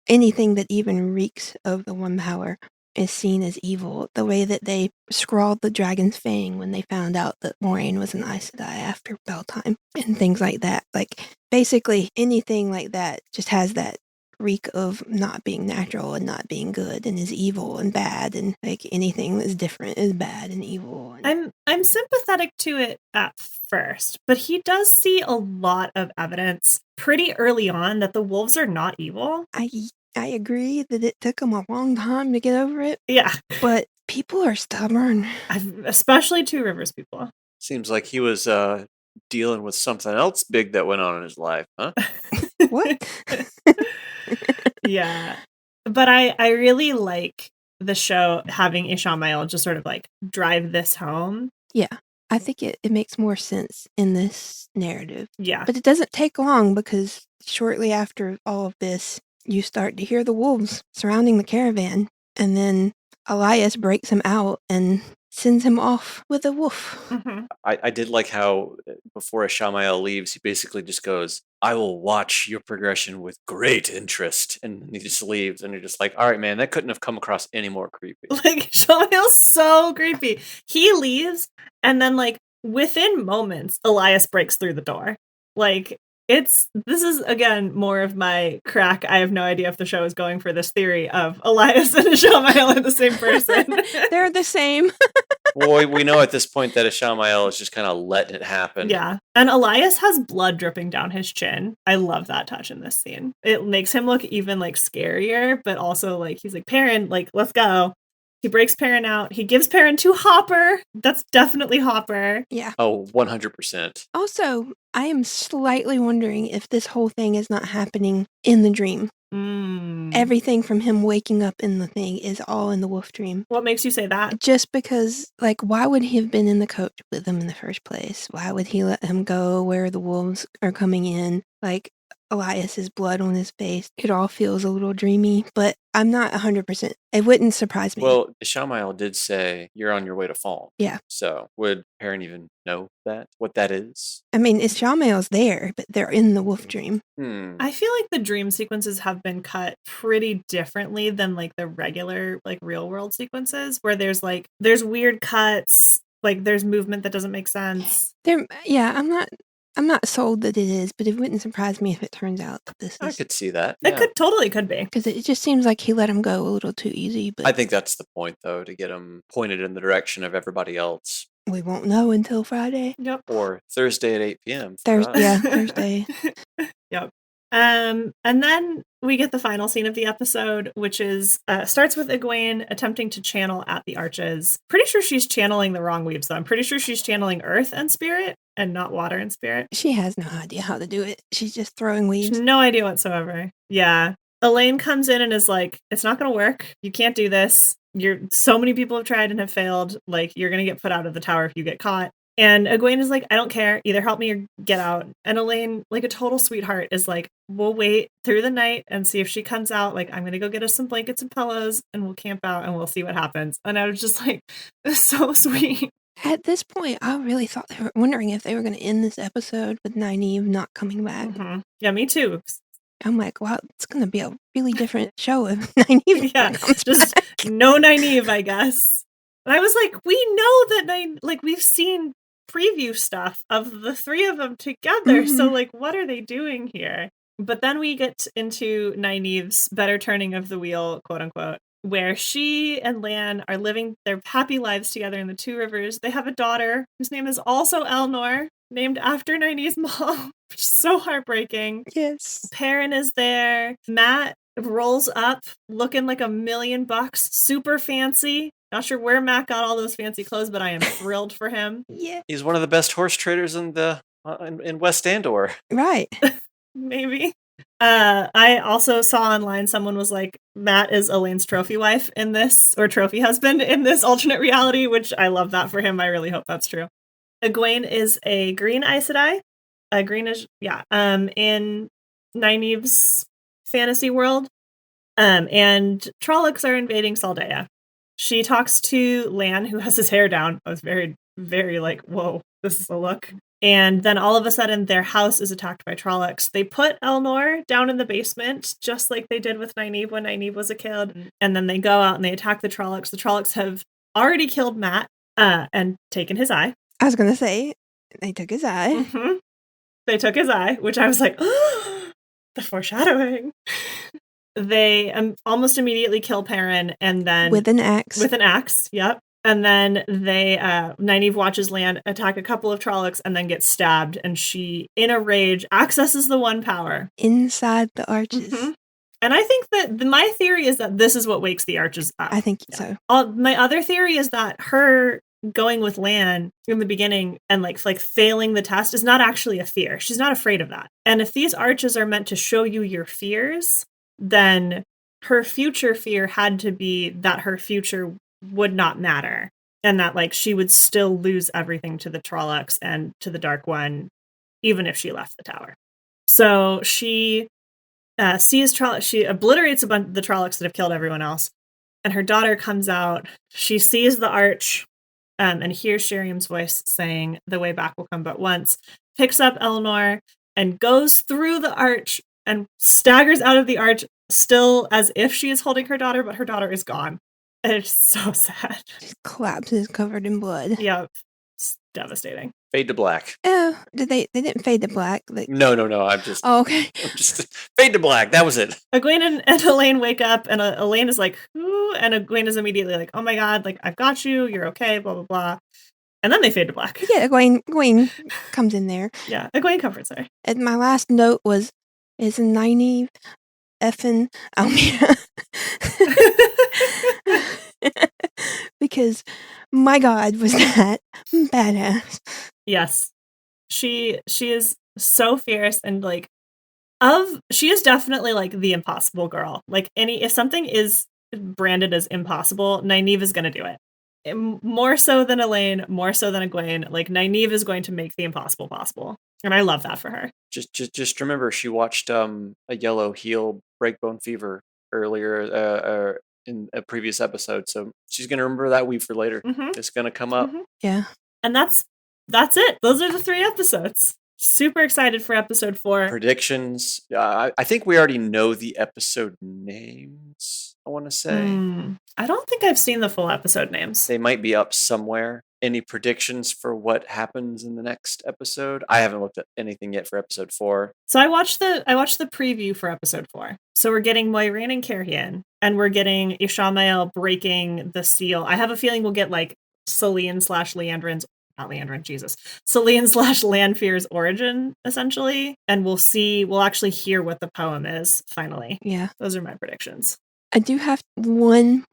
anything that even reeks of the one power is seen as evil. The way that they scrawled the dragon's fang when they found out that Moraine was an Aes Sedai after Beltime, and things like that. Like, basically anything like that just has that reek of not being natural and not being good, and is evil and bad, and like anything that's different is bad and evil. I'm sympathetic to it at first, but he does see a lot of evidence pretty early on that the wolves are not evil. I agree that it took him a long time to get over it. Yeah. But people are stubborn. Especially Two Rivers people. Seems like he was dealing with something else big that went on in his life, huh? What? Yeah. But I really like the show having Ishamael just sort of like drive this home. Yeah. I think it makes more sense in this narrative. Yeah. But it doesn't take long, because shortly after all of this, you start to hear the wolves surrounding the caravan, and then Elias breaks him out and sends him off with a wolf. Mm-hmm. I did like how before Ishamael leaves, he basically just goes, I will watch your progression with great interest. And he just leaves, and you're just like, all right, man, that couldn't have come across any more creepy. Like, Ishamael's so creepy. He leaves, and then like within moments, Elias breaks through the door. Like, this is, again, more of my crack. I have no idea if the show is going for this theory of Elias and Ishamael are the same person. They're the same. Well, we know at this point that Ishamael is just kind of letting it happen. Yeah. And Elias has blood dripping down his chin. I love that touch in this scene. It makes him look even like scarier, but also like he's like, Perrin, like, let's go. He breaks Perrin out. He gives Perrin to Hopper. That's definitely Hopper. Yeah. Oh, 100%. Also, I am slightly wondering if this whole thing is not happening in the dream. Everything from him waking up in the thing is all in the wolf dream. What makes you say that? Just because, like, why would he have been in the coach with him in the first place? Why would he let him go where the wolves are coming in? Like, Elias's blood on his face. It all feels a little dreamy, but I'm not 100%. It wouldn't surprise me. Well, Ishamael did say, you're on your way to fall. Yeah. So would Perrin even know that? What that is? I mean, Ishamael's there, but they're in the wolf dream. I feel like the dream sequences have been cut pretty differently than like the regular, like real world sequences, where there's weird cuts, like there's movement that doesn't make sense. I'm not sold that it is, but it wouldn't surprise me if it turns out that this is. I could see that. It could be. Because it just seems like he let him go a little too easy. But I think that's the point, though, to get him pointed in the direction of everybody else. We won't know until Friday. Yep. Or Thursday at 8 p.m. for us. Yeah, Thursday. Yep. And then we get the final scene of the episode, which is starts with Egwene attempting to channel at the arches. Pretty sure she's channeling the wrong weaves, though. I'm pretty sure she's channeling earth and spirit and not water and spirit. She has no idea how to do it. She's just throwing weaves. No idea whatsoever. Yeah. Elaine comes in and is like, it's not going to work. You can't do this. So many people have tried and have failed. Like, you're going to get put out of the tower if you get caught. And Egwene is like, I don't care. Either help me or get out. And Elaine, like a total sweetheart, is like, we'll wait through the night and see if she comes out. Like, I'm going to go get us some blankets and pillows and we'll camp out and we'll see what happens. And I was just like, it's so sweet. At this point, I really thought they were wondering if they were going to end this episode with Nynaeve not coming back. Mm-hmm. Yeah, me too. I'm like, wow, it's going to be a really different show if Nynaeve comes just back. No Nynaeve, I guess. And I was like, we know that we've seen preview stuff of the three of them together. Mm-hmm. So like, what are they doing here? But then we get into Nynaeve's better turning of the wheel, quote unquote, where she and Lan are living their happy lives together in the Two Rivers. They have a daughter whose name is also Elnor, named after Nynaeve's mom, which is so heartbreaking. Yes. Perrin is there. Matt rolls up looking like $1 million, super fancy. Not sure where Matt got all those fancy clothes, but I am thrilled for him. Yeah. He's one of the best horse traders in West Andor. Right. Maybe. I also saw online someone was like, Matt is Elaine's trophy wife in this, or trophy husband in this alternate reality, which I love that for him. I really hope that's true. Egwene is a green Aes Sedai. Greenish, yeah. In Nynaeve's fantasy world. And Trollocs are invading Saldea. She talks to Lan, who has his hair down. I was very, very like, whoa, this is a look. And then all of a sudden, their house is attacked by Trollocs. They put Elnor down in the basement, just like they did with Nynaeve when Nynaeve was a kid. And then they go out and they attack the Trollocs. The Trollocs have already killed Matt and taken his eye. I was going to say, they took his eye. Mm-hmm. They took his eye, which I was like, oh, the foreshadowing. They almost immediately kill Perrin, and then with an axe. With an axe, yep. And then Nynaeve watches Lan attack a couple of Trollocs and then gets stabbed, and she, in a rage, accesses the One Power inside the arches. Mm-hmm. And I think that my theory is that this is what wakes the arches up. I think so. My other theory is that her going with Lan in the beginning and like failing the test is not actually a fear. She's not afraid of that. And if these arches are meant to show you your fears, then her future fear had to be that her future would not matter and that like she would still lose everything to the Trollocs and to the Dark One, even if she left the tower. So she sees Trollocs, she obliterates a bunch of the Trollocs that have killed everyone else, and her daughter comes out. She sees the arch and hears Sheriam's voice saying, "The way back will come but once," picks up Elnor and goes through the arch and staggers out of the arch, still as if she is holding her daughter, but her daughter is gone. And it's so sad. She collapses covered in blood. Yep. It's devastating. Fade to black. Oh, they didn't fade to black. Like... No. I'm just... Oh, okay. Fade to black. That was it. Egwene and Elaine wake up, and Elaine is like, ooh, and Egwene is immediately like, oh my god, like, I've got you, you're okay, blah, blah, blah. And then they fade to black. Yeah, Egwene comes in there. Yeah, Egwene comforts her. And my last note was, is Nynaeve effing Almira? Because, my god, was that badass. Yes. She is so fierce and like, she is definitely like the impossible girl. Like if something is branded as impossible, Nynaeve is going to do it. More so than Elaine, more so than Egwene. Like Nynaeve is going to make the impossible possible. And I love that for her. Just remember, she watched a Yellow Heel Breakbone Fever earlier in a previous episode, so she's gonna remember that weave for later. Mm-hmm. It's gonna come up. Mm-hmm. Yeah, and that's it. Those are the 3 episodes. Super excited for episode 4. Predictions. I think we already know the episode names. I want to say. I don't think I've seen the full episode names. They might be up somewhere. Any predictions for what happens in the next episode? I haven't looked at anything yet for episode 4. So I watched the preview for episode 4. So we're getting Moiraine and Carrion, and we're getting Ishamael breaking the seal. I have a feeling we'll get like Celine / Leandrin's Celine/Lanfear's origin, essentially. And we'll actually hear what the poem is, finally. Yeah. Those are my predictions. I do have one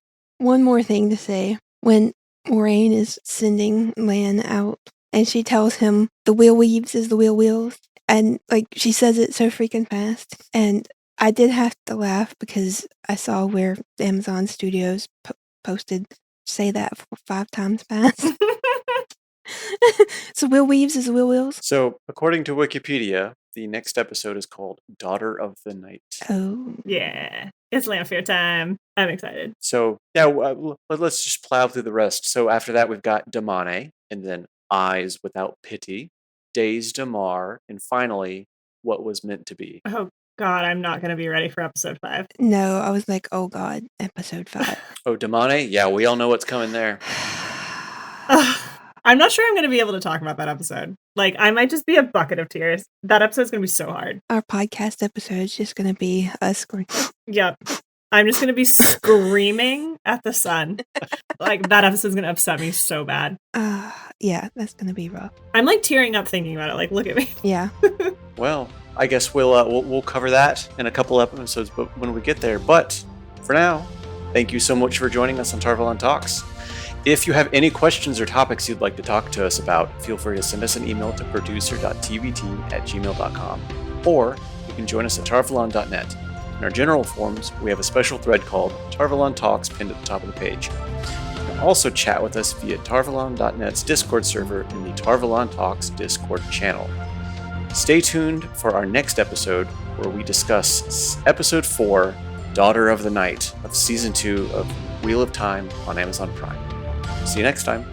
more thing to say. When Moraine is sending Lan out, and she tells him, the wheel weaves as the wheel wheels, and, like, she says it so freaking fast, and I did have to laugh because I saw where Amazon Studios posted, say that 5 times fast. So wheel weaves as the wheel wheels? So, according to Wikipedia, the next episode is called Daughter of the Night. Oh. Yeah. It's Lanfear time. I'm excited. So, yeah, let's just plow through the rest. So, after that, we've got Damane, and then Eyes Without Pity, Days Damar, and finally, What Was Meant to Be. Oh, God, I'm not going to be ready for episode 5. No, I was like, oh, God, episode 5. Oh, Damane? Yeah, we all know what's coming there. I'm not sure I'm going to be able to talk about that episode. Like, I might just be a bucket of tears. That episode's going to be so hard. Our podcast episode is just going to be us screaming. Yep. I'm just going to be screaming at the sun. Like, that episode's going to upset me so bad. Yeah, that's going to be rough. I'm, like, tearing up thinking about it. Like, look at me. Yeah. Well, I guess we'll cover that in a couple episodes but when we get there. But for now, thank you so much for joining us on TarValon Talks. If you have any questions or topics you'd like to talk to us about, feel free to send us an email to producer.tvt@gmail.com, or you can join us at tarvalon.net. In our general forums, we have a special thread called TarValon Talks pinned at the top of the page. You can also chat with us via tarvalon.net's Discord server in the TarValon Talks Discord channel. Stay tuned for our next episode, where we discuss Episode 4, Daughter of the Night, of Season 2 of Wheel of Time on Amazon Prime. See you next time.